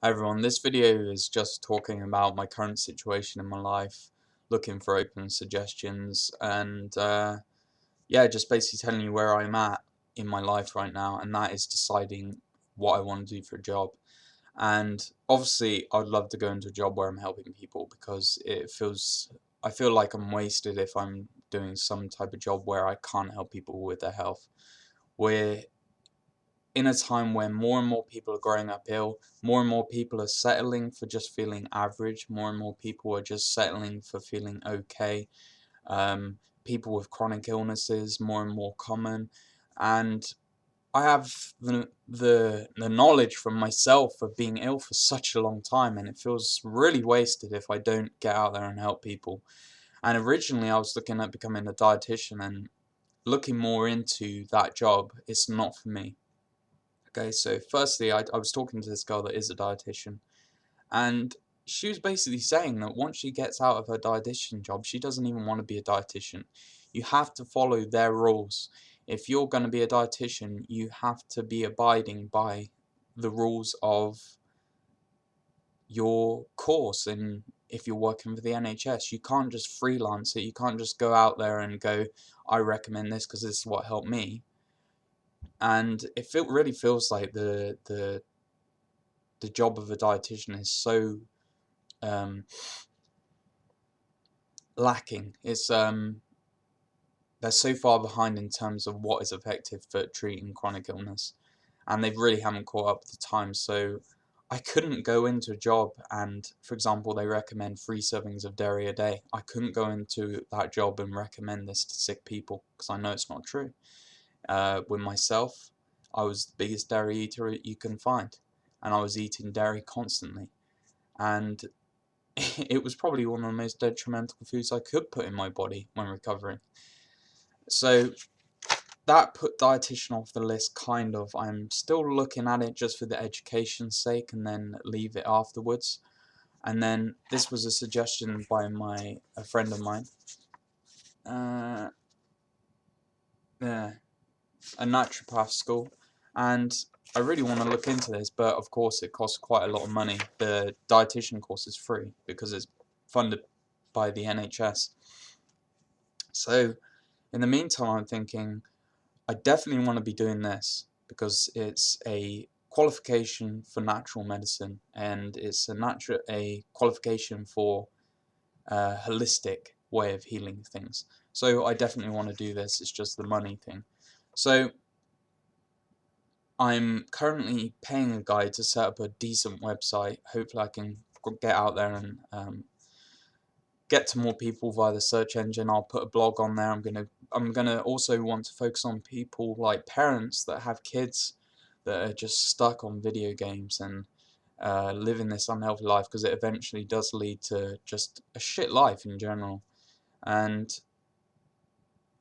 Hi everyone, this video is just talking about my current situation in my life, looking for open suggestions, and yeah, just basically telling you where I'm at in my life right now, and that is deciding what I want to do for a job. And obviously, I'd love to go into a job where I'm helping people because I feel like I'm wasted if I'm doing some type of job where I can't help people with their health. We're in a time when more and more people are growing up ill, more and more people are settling for just feeling average, more and more people are just settling for feeling okay. People with chronic illnesses, more and more common, and I have the knowledge from myself of being ill for such a long time, and it feels really wasted if I don't get out there and help people. And originally I was looking at becoming a dietitian, and looking more into that job, it's not for me. Okay, so firstly, I was talking to this girl that is a dietitian, and she was basically saying that once she gets out of her dietitian job, she doesn't even want to be a dietitian. You have to follow their rules. If you're going to be a dietitian, you have to be abiding by the rules of your course. And if you're working for the NHS, you can't just freelance it. You can't just go out there and go, I recommend this because this is what helped me. And really feels like the job of a dietitian is so lacking. They're so far behind in terms of what is effective for treating chronic illness, and they really haven't caught up with the times. So I couldn't go into a job and, for example, they recommend 3 servings of dairy a day. I couldn't go into that job and recommend this to sick people because I know it's not true. With myself, I was the biggest dairy eater you can find, and I was eating dairy constantly, and it was probably one of the most detrimental foods I could put in my body when recovering. So that put dietitian off the list, kind of. I'm still looking at it just for the education's sake and then leave it afterwards. And then this was a suggestion by a friend of mine. Yeah, a naturopath school. And I really want to look into this, but of course it costs quite a lot of money. The dietitian course is free because it's funded by the NHS. So in the meantime, I'm thinking I definitely want to be doing this because it's a qualification for natural medicine, and it's a qualification for a holistic way of healing things. So I definitely want to do this. It's just the money thing. So I'm currently paying a guy to set up a decent website. Hopefully I can get out there and get to more people via the search engine. I'll put a blog on there. I'm gonna also want to focus on people like parents that have kids that are just stuck on video games and living this unhealthy life, because it eventually does lead to just a shit life in general. And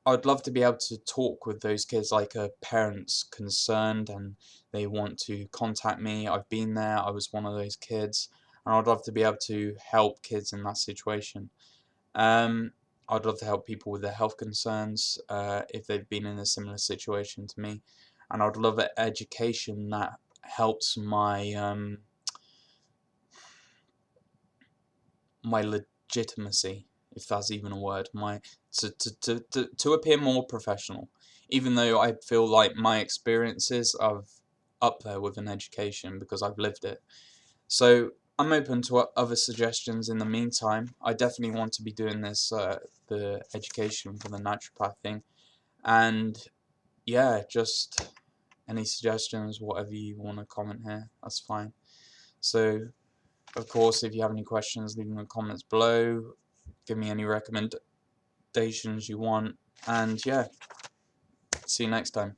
I'd love to be able to talk with those kids like a parent's concerned and they want to contact me. I've been there. I was one of those kids, and I'd love to be able to help kids in that situation. Um, I'd love to help people with their health concerns if they've been in a similar situation to me, and I'd love an education that helps my legitimacy, if that's even a word, to appear more professional, even though I feel like my experiences are up there with an education because I've lived it. So I'm open to other suggestions in the meantime. I definitely want to be doing this, the education for the naturopath thing. And yeah, just any suggestions, whatever you want to comment here, that's fine. So, of course, if you have any questions, leave them in the comments below. Give me any recommendations you want. And yeah, see you next time.